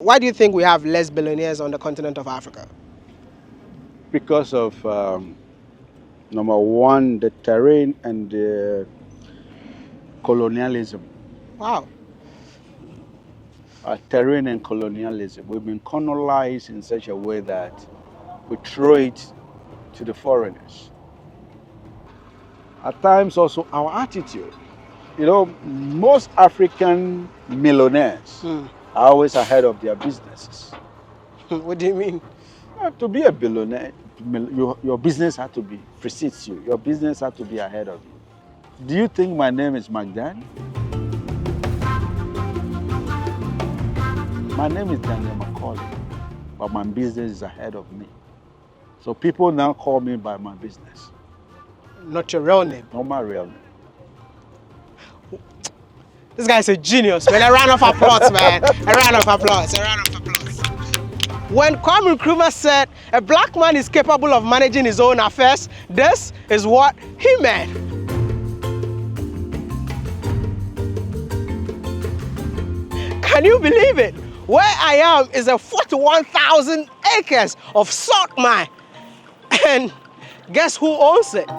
Why do you think we have less billionaires on the continent of Africa? Because of, number one, the terrain and the colonialism. Wow. Terrain and colonialism. We've been colonized in such a way that we throw it to the foreigners. At times also our attitude. You know, most African millionaires are always ahead of their businesses. What do you mean? To be a billionaire, your business has to be precedes you. Your business has to be ahead of you. Do you think my name is Magdan? My name is Daniel Macaulay, but my business is ahead of me. So people now call me by my business. Not your real name. Not my real name. This guy's a genius, man. A round of applause, man. A round of applause. A round of applause. When Kwame Nkrumah said a black man is capable of managing his own affairs, this is what he meant. Can you believe it? Where I am is a 41,000 acres of salt mine. And guess who owns it?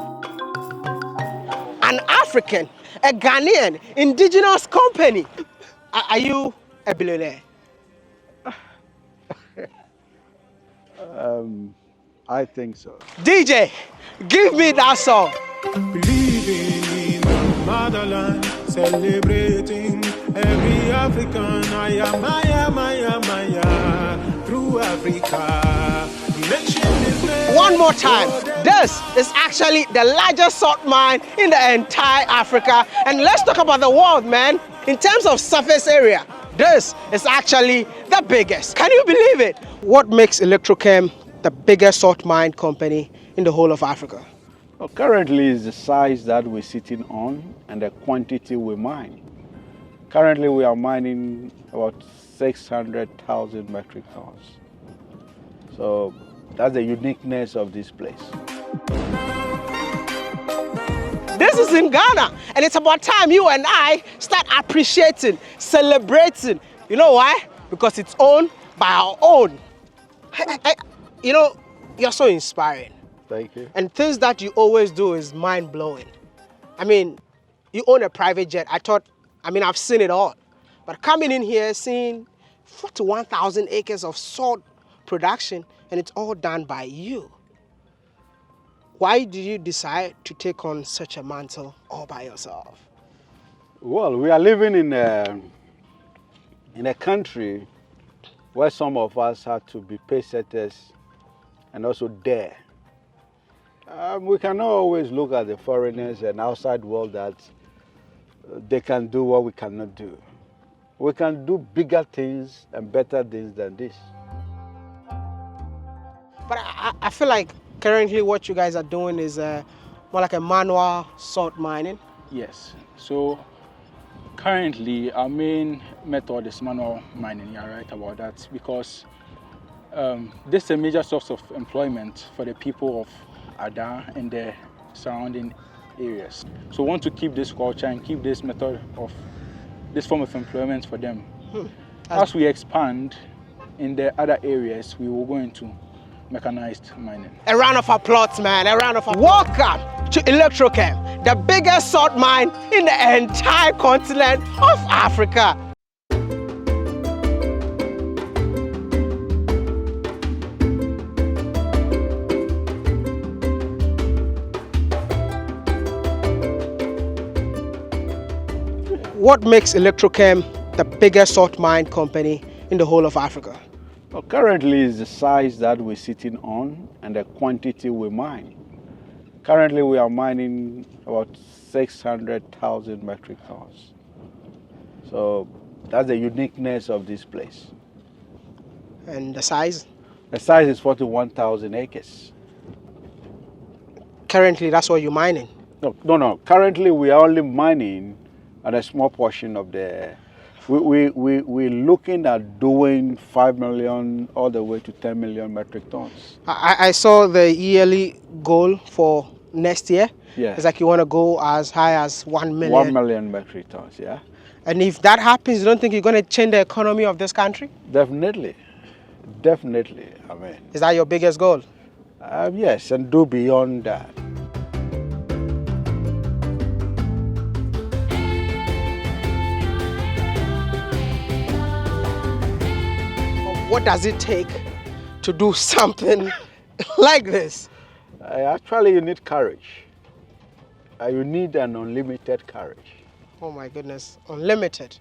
An African, a Ghanaian, indigenous company. Are you a billionaire? I think so. DJ, give me that song. Believing in the motherland, celebrating every African. Through Africa. One more time. This is actually the largest salt mine in the entire Africa. And let's talk about the world, man. In terms of surface area, this is actually the biggest. Can you believe it? What makes Electrochem the biggest salt mine company in the whole of Africa? Well, currently is the size that we're sitting on and the quantity we mine. Currently we are mining about 600,000 metric tons. So that's the uniqueness of this place. This is in Ghana, and it's about time you and I start appreciating, celebrating. You know why? Because it's owned by our own. You know, you're so inspiring. Thank you. And things that you always do is mind-blowing. I mean, you own a private jet. I've seen it all. But coming in here, seeing 41,000 acres of salt production, and it's all done by you. Why did you decide to take on such a mantle all by yourself? Well, we are living in a country where some of us have to be pace setters and also dare. We cannot always look at the foreigners and outside world that they can do what we cannot do. We can do bigger things and better things than this. But I feel like currently what you guys are doing is more like a manual salt mining. Yes. So currently our main method is manual mining. You're right about that, because this is a major source of employment for the people of Ada and the surrounding areas. So we want to keep this culture and keep this method of this form of employment for them. As we expand in the other areas, we will go into mechanized mining. A round of applause, man. A round of applause. Welcome to Electrochem, the biggest salt mine in the entire continent of Africa. What makes Electrochem the biggest salt mine company in the whole of Africa? Well, currently is the size that we're sitting on and the quantity we mine. Currently we are mining about 600,000 metric tons. So that's the uniqueness of this place. And the size? The size is 41,000 acres. Currently, that's what you're mining? No. Currently we are only mining at a small portion of the... We're looking at doing 5 million all the way to 10 million metric tons. I saw the yearly goal for next year. Yeah. It's like you want to go as high as 1 million. 1 million metric tons, yeah. And if that happens, you don't think you're going to change the economy of this country? Definitely. Definitely. I mean, Is that your biggest goal? yes, and do beyond that. What does it take to do something like this? Actually, you need courage. You need an unlimited courage. Oh my goodness, unlimited.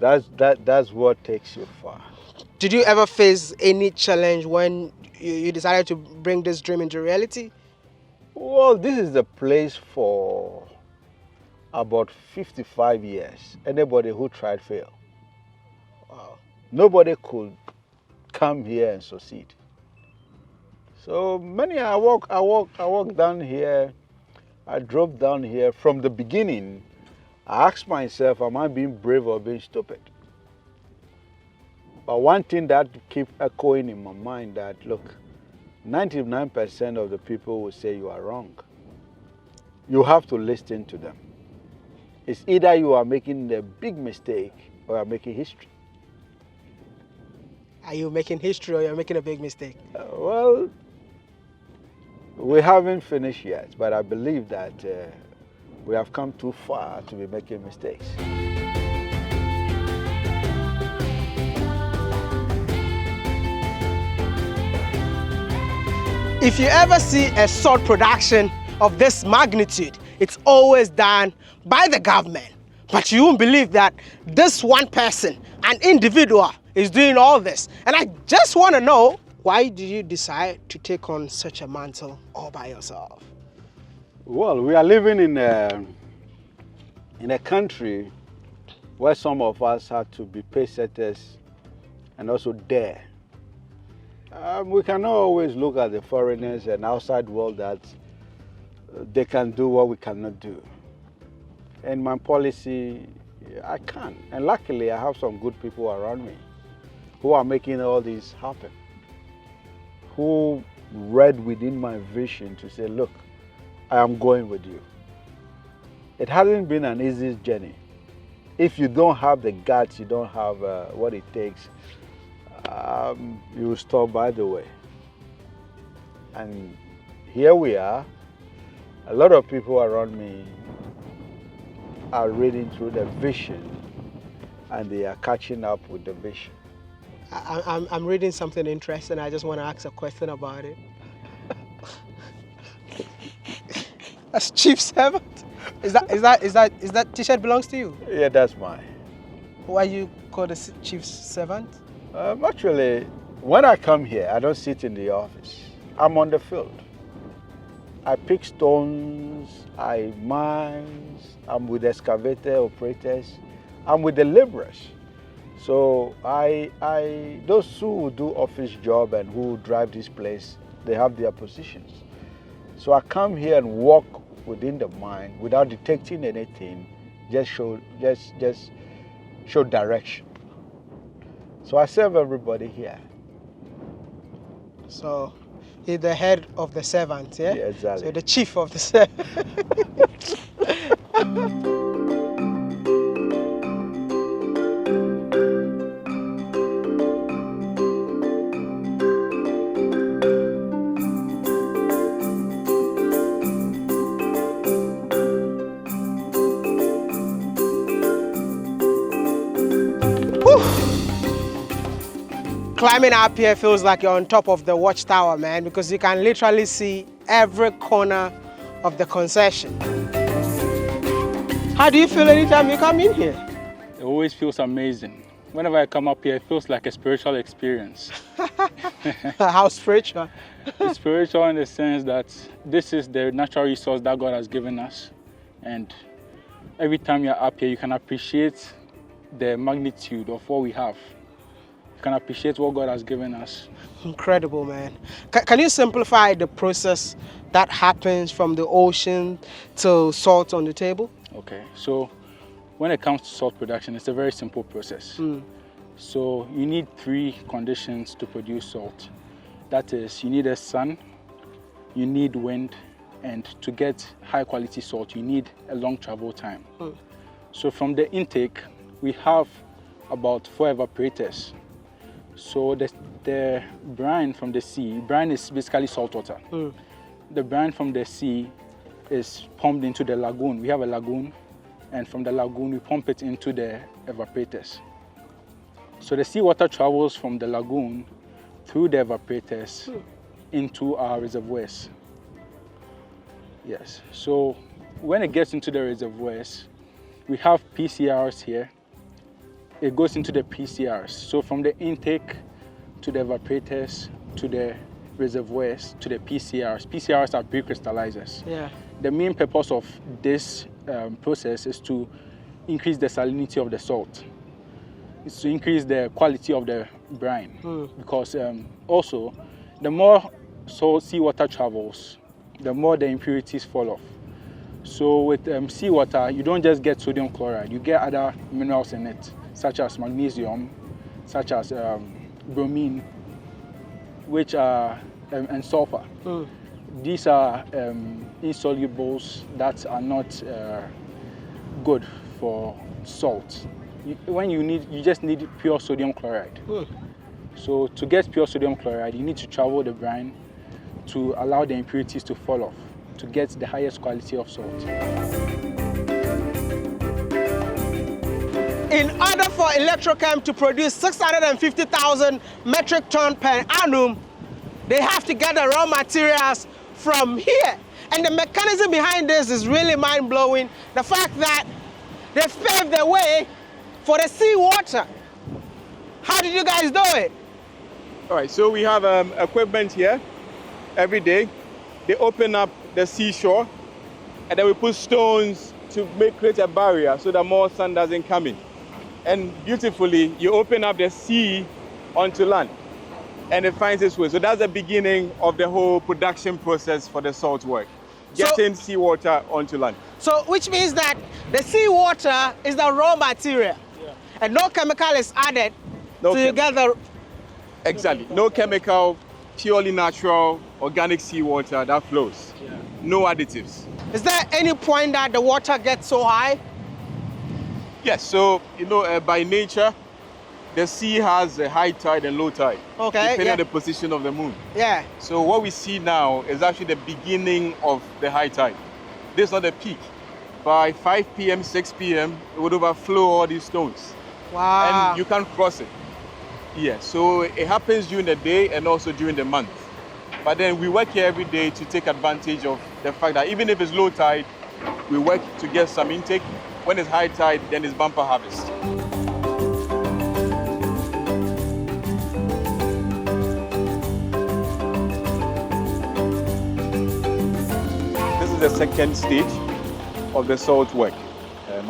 That's what takes you far. Did you ever face any challenge when you decided to bring this dream into reality? Well, this is the place for about 55 years. Anybody who tried failed. Wow. Nobody could come here and succeed. So I walk down here. I drove down here. From the beginning, I asked myself, am I being brave or being stupid? But one thing that keeps echoing in my mind that, look, 99% of the people will say you are wrong. You have to listen to them. It's either you are making a big mistake or you are making history. Are you making history or you're making a big mistake? Well, we haven't finished yet, but I believe that we have come too far to be making mistakes. If you ever see a salt production of this magnitude, it's always done by the government. But you won't believe that this one person, an individual, is doing all this. And I just want to know, why did you decide to take on such a mantle all by yourself? Well, we are living in a country where some of us have to be pace setters and also dare. We cannot always look at the foreigners and outside world that they can do what we cannot do. In my policy, I can. And luckily, I have some good people around me who are making all this happen, who read within my vision to say, look, I am going with you. It hasn't been an easy journey. If you don't have the guts, you don't have what it takes, you will stop by the way. And here we are. A lot of people around me are reading through the vision and they are catching up with the vision. I'm reading something interesting. I just want to ask a question about it. As chief servant? Is that t-shirt belongs to you? Yeah, that's mine. Why you call the chief servant? Actually, when I come here, I don't sit in the office. I'm on the field. I pick stones, I mine, I'm with excavator operators, I'm with the laborers. So those who do office job and who drive this place, they have their positions. So I come here and walk within the mine without detecting anything, just show direction. So I serve everybody here. So you're the head of the servant, yeah? Yeah, exactly. So the chief of the servant. Climbing up here feels like you're on top of the watchtower, man, because you can literally see every corner of the concession. How do you feel anytime you come in here? It always feels amazing. Whenever I come up here, it feels like a spiritual experience. How spiritual? It's spiritual in the sense that this is the natural resource that God has given us. And every time you're up here, you can appreciate the magnitude of what we have. You can appreciate what God has given us. Incredible, man. Can you simplify the process that happens from the ocean to salt on the table? Okay, so when it comes to salt production, it's a very simple process. So you need 3 conditions to produce salt. That is, you need a sun, you need wind, and to get high quality salt, you need a long travel time. So from the intake, we have about 4 evaporators. So the brine from the sea, brine is basically salt water. The brine from the sea is pumped into the lagoon. We have a lagoon, and from the lagoon we pump it into the evaporators. So the seawater travels from the lagoon through the evaporators into our reservoirs. Yes, so when it gets into the reservoirs, we have PCRs here. It goes into the PCRs. So from the intake to the evaporators to the reservoirs to the PCRs. PCRs are pre-crystallizers. Yeah. The main purpose of this process is to increase the salinity of the salt. It's to increase the quality of the brine. Because also, the more seawater travels, the more the impurities fall off. So with seawater, you don't just get sodium chloride, you get other minerals in it, such as magnesium, such as bromine, which are, and sulfur. These are insolubles that are not good for salt. You just need pure sodium chloride. So to get pure sodium chloride, you need to travel the brine to allow the impurities to fall off, to get the highest quality of salt. In order for Electrochem to produce 650,000 metric ton per annum, they have to get the raw materials from here. And the mechanism behind this is really mind-blowing. The fact that they've paved the way for the seawater. How did you guys do it? All right, so we have equipment here every day. They open up the seashore, and then we put stones to create a barrier so that more sun doesn't come in. And beautifully, you open up the sea onto land, and it finds its way. So that's the beginning of the whole production process for the salt work, getting seawater onto land. So which means that the seawater is the raw material, and no chemical is added to get the... Exactly, no chemical, purely natural, organic seawater that flows. No additives. Is there any point that the water gets so high? Yes, so, by nature, the sea has a high tide and low tide, depending on the position of the moon. Yeah. So what we see now is actually the beginning of the high tide. This is not the peak. By 5 p.m., 6 p.m., it would overflow all these stones. Wow. And you can't cross it. Yeah, so it happens during the day and also during the month. But then we work here every day to take advantage of the fact that even if it's low tide, we work to get some intake. When it's high tide, then it's bumper harvest. This is the second stage of the salt work.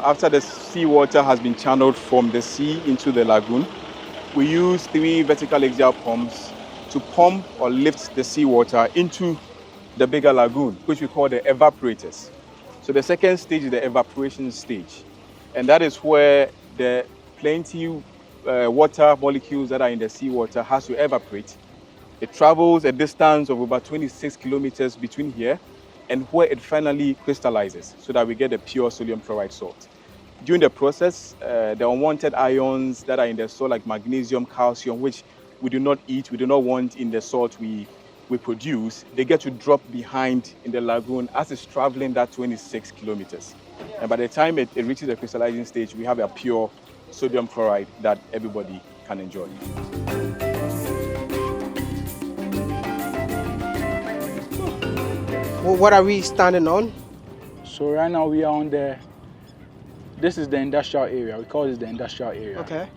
After the seawater has been channeled from the sea into the lagoon, we use 3 vertical axial pumps to pump or lift the seawater into the bigger lagoon, which we call the evaporators. So the second stage is the evaporation stage. And that is where the plenty water molecules that are in the seawater has to evaporate. It travels a distance of about 26 kilometers between here and where it finally crystallizes so that we get the pure sodium chloride salt. During the process, the unwanted ions that are in the salt, like magnesium, calcium, which we do not eat, we do not want in the salt we produce, they get to drop behind in the lagoon as it's traveling that 26 kilometers. And by the time it reaches the crystallizing stage, we have a pure sodium chloride that everybody can enjoy. Well, what are we standing on? So right now we are on this is the industrial area. We call this the industrial area. Okay.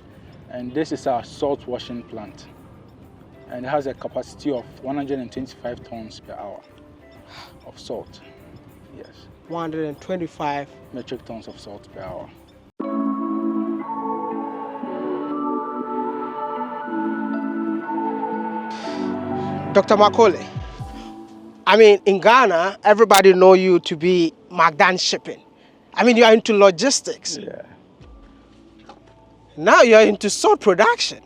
And this is our salt washing plant. And it has a capacity of 125 tons per hour of salt. Yes. 125 metric tons of salt per hour. Dr. Macaulay, I mean, in Ghana, everybody know you to be Magdan shipping. I mean, you are into logistics. Yeah. Now you're into salt production.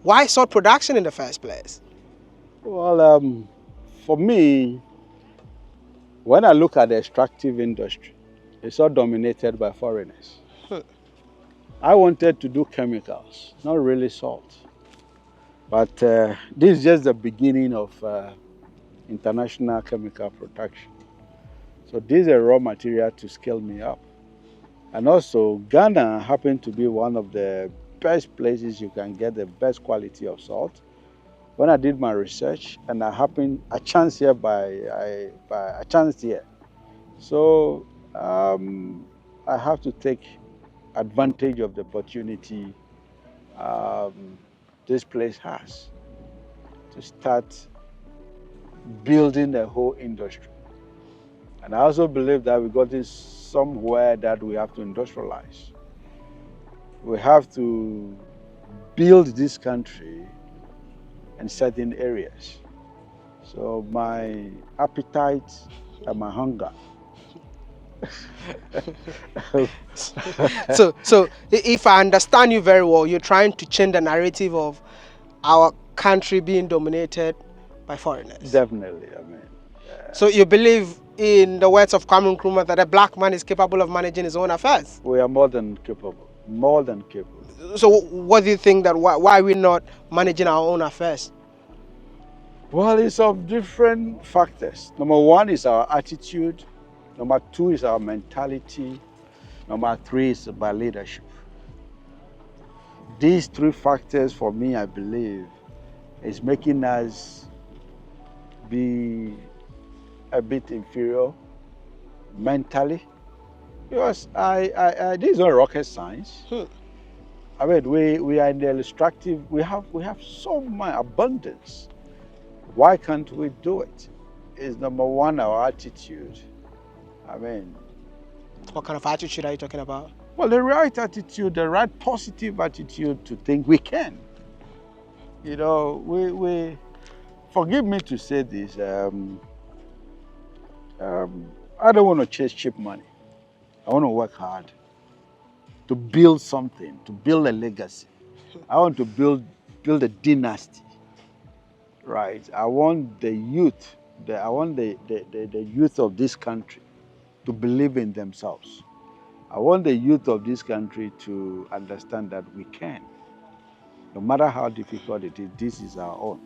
Why salt production in the first place? Well, for me, when I look at the extractive industry, It's all dominated by foreigners. I wanted to do chemicals, not really salt. But this is just the beginning of international chemical production. So this is a raw material to scale me up. And also, Ghana happened to be one of the best places you can get the best quality of salt. When I did my research, and I chanced here So I have to take advantage of the opportunity this place has to start building a whole industry. And I also believe that we got this somewhere that we have to industrialize. We have to build this country in certain areas. So my appetite and my hunger. So if I understand you very well, you're trying to change the narrative of our country being dominated by foreigners. Definitely, I mean. So you believe, in the words of Kwame Nkrumah, that a black man is capable of managing his own affairs? We are more than capable, more than capable. So what do you think that why are we not managing our own affairs? Well, it's of different factors. Number one is our attitude. Number two is our mentality. Number three is about leadership. These three factors, for me, I believe, is making us be a bit inferior mentally. Because this is not rocket science. I mean, we are in the extractive. We have so much abundance. Why can't we do it? Is number one our attitude. I mean, what kind of attitude are you talking about? Well, the right attitude, the right positive attitude to think we can. You know, we forgive me to say this. I don't want to chase cheap money. I want to work hard to build something, to build a legacy. I want to build a dynasty, right? I want the youth, I want the youth of this country to believe in themselves. I want the youth of this country to understand that we can. No matter how difficult it is, this is our own.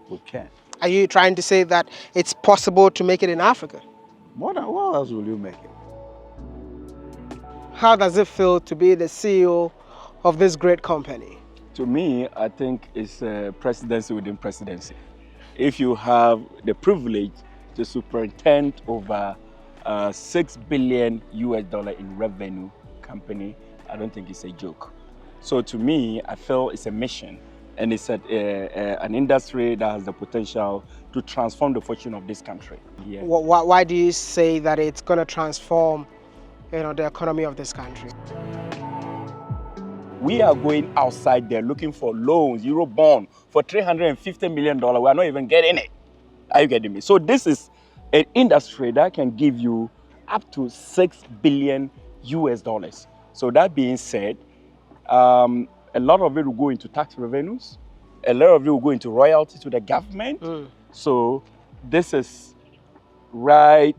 We can. Are you trying to say that it's possible to make it in Africa? What else will you make it? How does it feel to be the CEO of this great company? To me, I think it's presidency within presidency. If you have the privilege to superintend over $6 billion in revenue company, I don't think it's a joke. So to me, I feel it's a mission, and it's an industry that has the potential to transform the fortune of this country. Yeah. Why do you say that it's going to transform, the economy of this country? We are going outside there looking for loans, Eurobond, for $350 million. We are not even getting it. Are you getting me? So this is an industry that can give you up to $6 billion. So that being said, a lot of it will go into tax revenues. A lot of it will go into royalty to the government. So this is right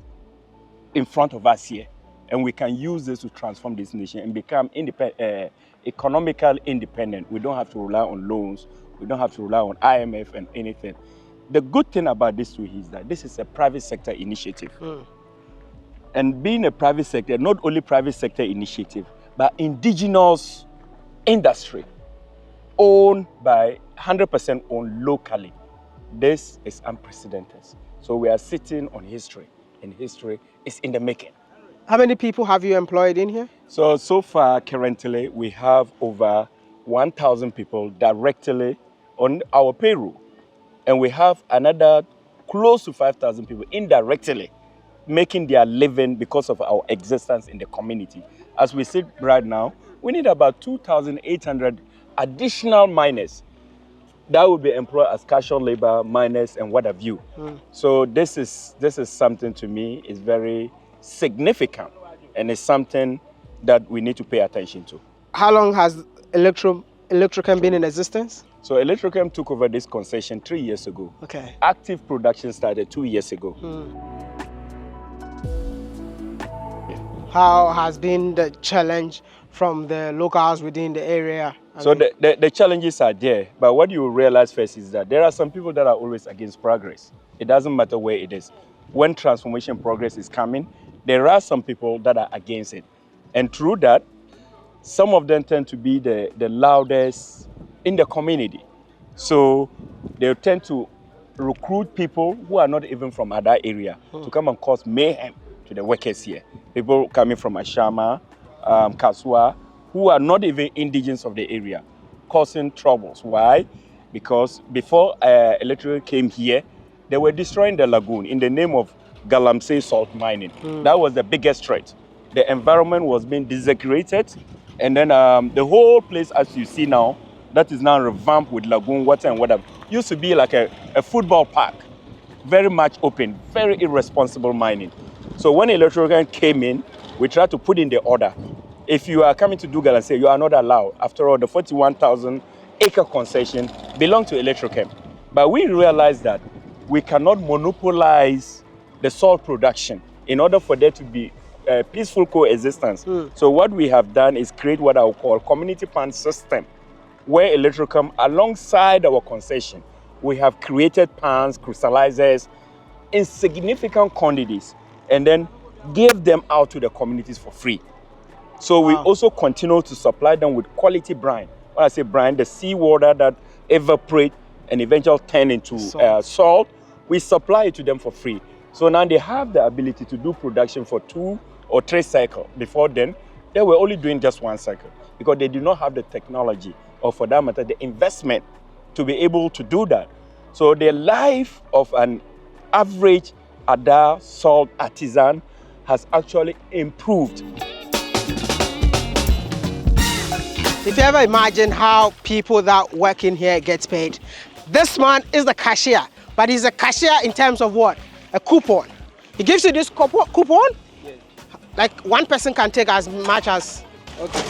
in front of us here. And we can use this to transform this nation and become economically independent. We don't have to rely on loans. We don't have to rely on IMF and anything. The good thing about this too is that this is a private sector initiative. And being a private sector, not only private sector initiative, but indigenous industry owned by 100% owned locally. This is unprecedented. So we are sitting on history, and history is in the making. How many people have you employed in here? So far, currently, we have over 1,000 people directly on our payroll. And we have another close to 5,000 people indirectly making their living because of our existence in the community. As we sit right now, we need about 2,800 additional miners that will be employed as casual labor, miners, and what have you. So this is something to me is very significant, and it's something that we need to pay attention to. How long has Electrochem been in existence? So Electrochem took over this concession 3 years ago. Okay. Active production started 2 years ago. How has been the challenge from the locals within the area? So the challenges are there, but what you realize first is that there are some people that are always against progress. It doesn't matter where it is. When transformation progress is coming, there are some people that are against it. And through that, some of them tend to be the loudest in the community. So they tend to recruit people who are not even from other area to come and cause mayhem to the workers here. People coming from Ashama, Kasua, who are not even indigenous of the area, causing troubles. Why? Because before electric came here, they were destroying the lagoon in the name of Galamsey salt mining. That was the biggest threat. The environment was being desecrated, and then the whole place, as you see now, that is now revamped with lagoon water and whatever. Used to be like a football park, very much open, very irresponsible mining. So when electric came in, we tried to put in the order. If you are coming to do Galamsey, you are not allowed. After all, the 41,000 acre concession belongs to Electrochem. But we realized that we cannot monopolize the salt production in order for there to be peaceful coexistence. So what we have done is create what I would call community pond system, where Electrochem, alongside our concession, we have created ponds, crystallizers in significant quantities, and then give them out to the communities for free. So we also continue to supply them with quality brine. When I say brine, the seawater that evaporate and eventually turn into salt, we supply it to them for free. So now they have the ability to do production for 2 or 3 cycles. Before then, they were only doing just 1 cycle because they do not have the technology, or for that matter, the investment to be able to do that. So the life of an average Ada salt artisan has actually improved. If you ever imagine how people that work in here gets paid, this man is the cashier, but he's a cashier in terms of what? A coupon. He gives you this coupon? Yes. Like one person can take as much as... Okay,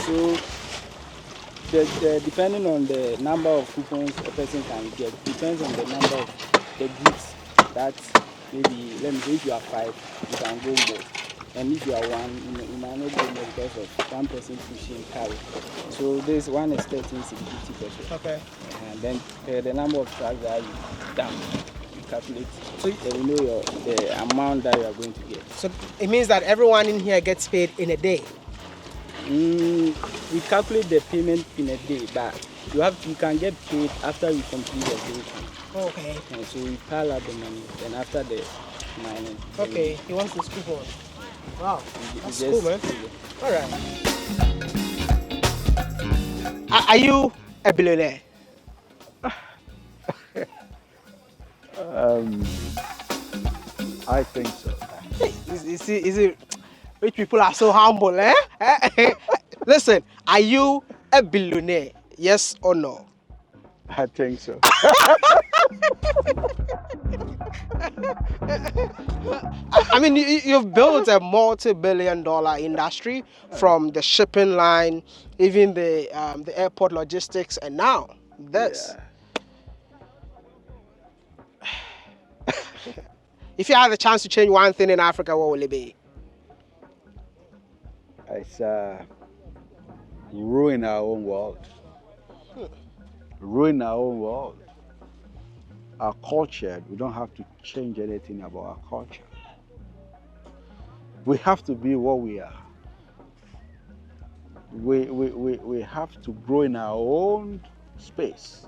so depending on the number of coupons a person can get, depends on the number of the goods that maybe, let me say if you are 5, you can go more. And if you are 1, you might not go more because of one person pushing carry. So this one is 13.50. Okay. And then the number of trucks that you down, you calculate. So you know the amount that you are going to get. So it means that everyone in here gets paid in a day? We calculate the payment in a day, but you can get paid after you complete the day. Okay. And so we pile up the money, then after the mining. Okay, he wants this coupon. Wow, that's just cool, man. All right. Are you a billionaire? I think so. Is it rich people are so humble, eh? Listen, are you a billionaire? Yes or no? I think so. I mean, you've built a multi-billion-dollar industry from the shipping line, even the airport logistics, and now this. Yeah. If you had the chance to change one thing in Africa, what will it be? It's ruin our own world. Ruin our own world. Our culture, we don't have to change anything about our culture. We have to be what we are. We have to grow in our own space.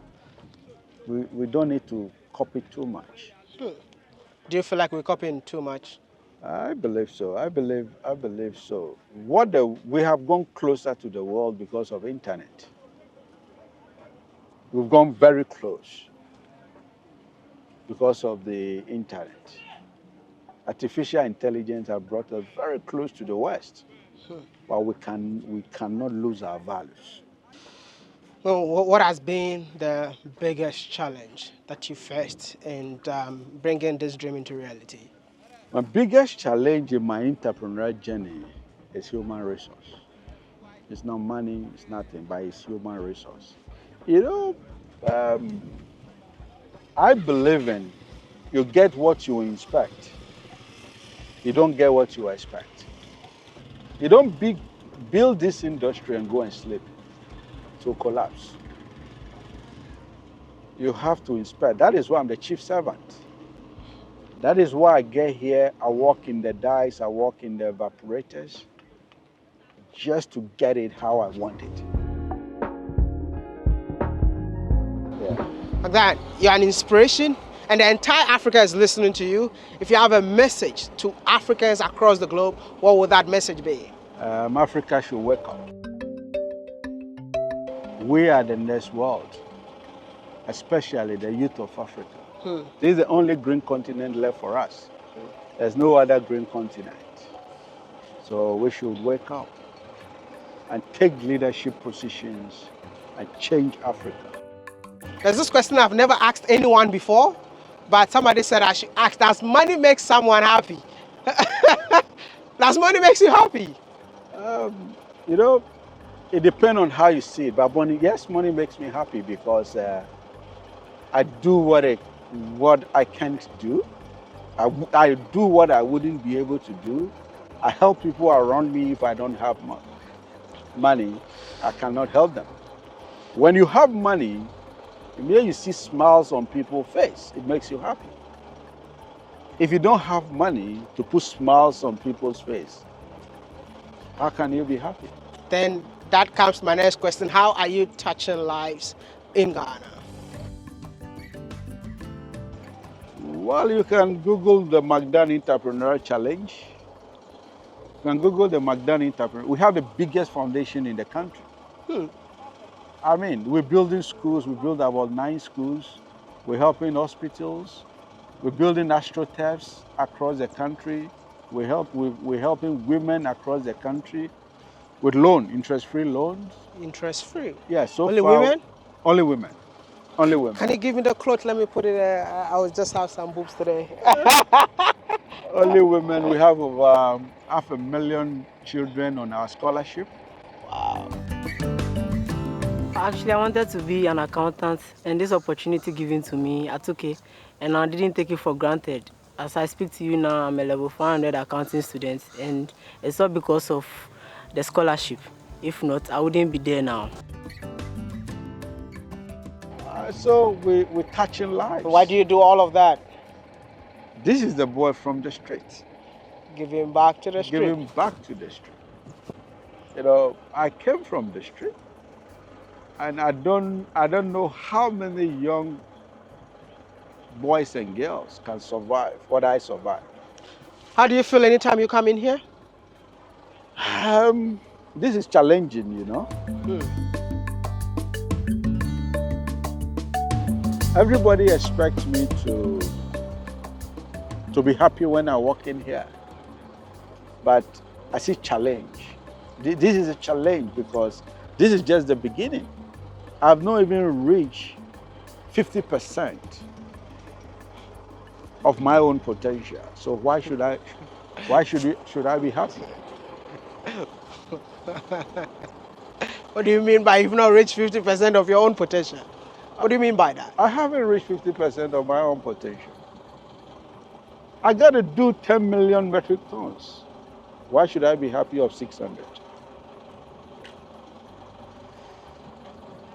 We don't need to copy too much. Do you feel like we're copying too much? I believe so. I believe so. We have gone closer to the world because of internet. We've gone very close because of the internet. Artificial intelligence has brought us very close to the West, but we cannot lose our values. Well, what has been the biggest challenge that you faced in bringing this dream into reality? My biggest challenge in my entrepreneurial journey is human resource. It's not money, it's nothing, but it's human resource. You know, I believe in you get what you inspect. You don't get what you expect. You don't build this industry and go and sleep. It will collapse. You have to inspect. That is why I'm the chief servant. That is why I get here, I work in the dyes, I work in the evaporators, just to get it how I want it. Like that, you're an inspiration, and the entire Africa is listening to you. If you have a message to Africans across the globe, what would that message be? Africa should wake up. We are the next world, especially the youth of Africa. This is the only green continent left for us. There's no other green continent. So we should wake up and take leadership positions and change Africa. There's this question I've never asked anyone before, but somebody said I should ask, does money make someone happy? Does money make you happy? You know, it depends on how you see it. But money, yes, money makes me happy because I do what I can't do. I do what I wouldn't be able to do. I help people around me. If I don't have money, I cannot help them. When you have money, immediately you see smiles on people's face. It makes you happy. If you don't have money to put smiles on people's face, how can you be happy? Then that comes to my next question. How are you touching lives in Ghana? Well, you can Google the Magdan Entrepreneur Challenge. You can Google the Magdan Entrepreneur. We have the biggest foundation in the country. I mean, we're building schools. We build about 9 schools. We're helping hospitals. We're building astroturfs across the country. We're helping women across the country with interest-free loans. Interest-free? Yeah, so Only far, women? Only women. Only women. Can you give me the cloth? Let me put it there. I will just have some boobs today. Only women. We have over 500,000 children on our scholarship. Wow. Actually, I wanted to be an accountant, and this opportunity given to me, I took it, and I didn't take it for granted. As I speak to you now, I'm a level 400 accounting student, and it's all because of the scholarship. If not, I wouldn't be there now. So we're touching lives. Why do you do all of that? This is the boy from the street. Giving back to the street. Giving back to the street. You know, I came from the street, and I don't know how many young boys and girls can survive what I survived. How do you feel anytime you come in here? This is challenging, you know. Everybody expects me to be happy when I walk in here, but I see challenge. This is a challenge because this is just the beginning. I've not even reached 50% of my own potential. So why should I be happy? What do you mean by you've not reached 50% of your own potential? What do you mean by that? I haven't reached 50% of my own potential. I got to do 10 million metric tons. Why should I be happy of 600?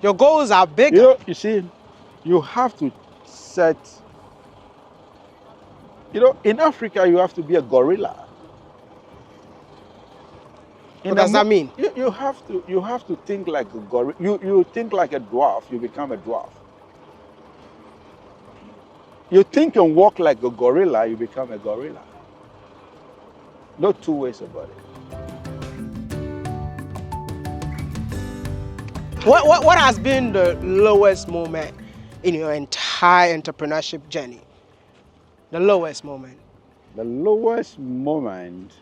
Your goals are bigger. You see, you have to set, in Africa, you have to be a gorilla. What does that mean? You have to think like a gorilla. You think like a dwarf, you become a dwarf. You think and walk like a gorilla, you become a gorilla. No two ways about it. What has been the lowest moment in your entire entrepreneurship journey? The lowest moment? The lowest moment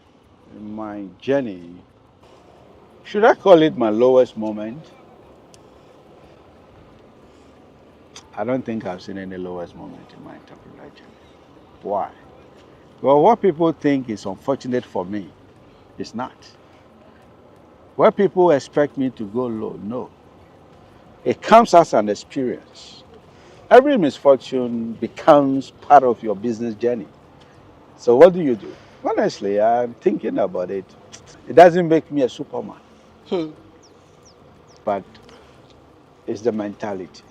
in my journey, should I call it my lowest moment? I don't think I've seen any lowest moment in my entrepreneurial journey. Why? Well, what people think is unfortunate for me, it's not. Where people expect me to go low, no. It comes as an experience. Every misfortune becomes part of your business journey. So what do you do? Honestly, I'm thinking about it. It doesn't make me a Superman, but it's the mentality.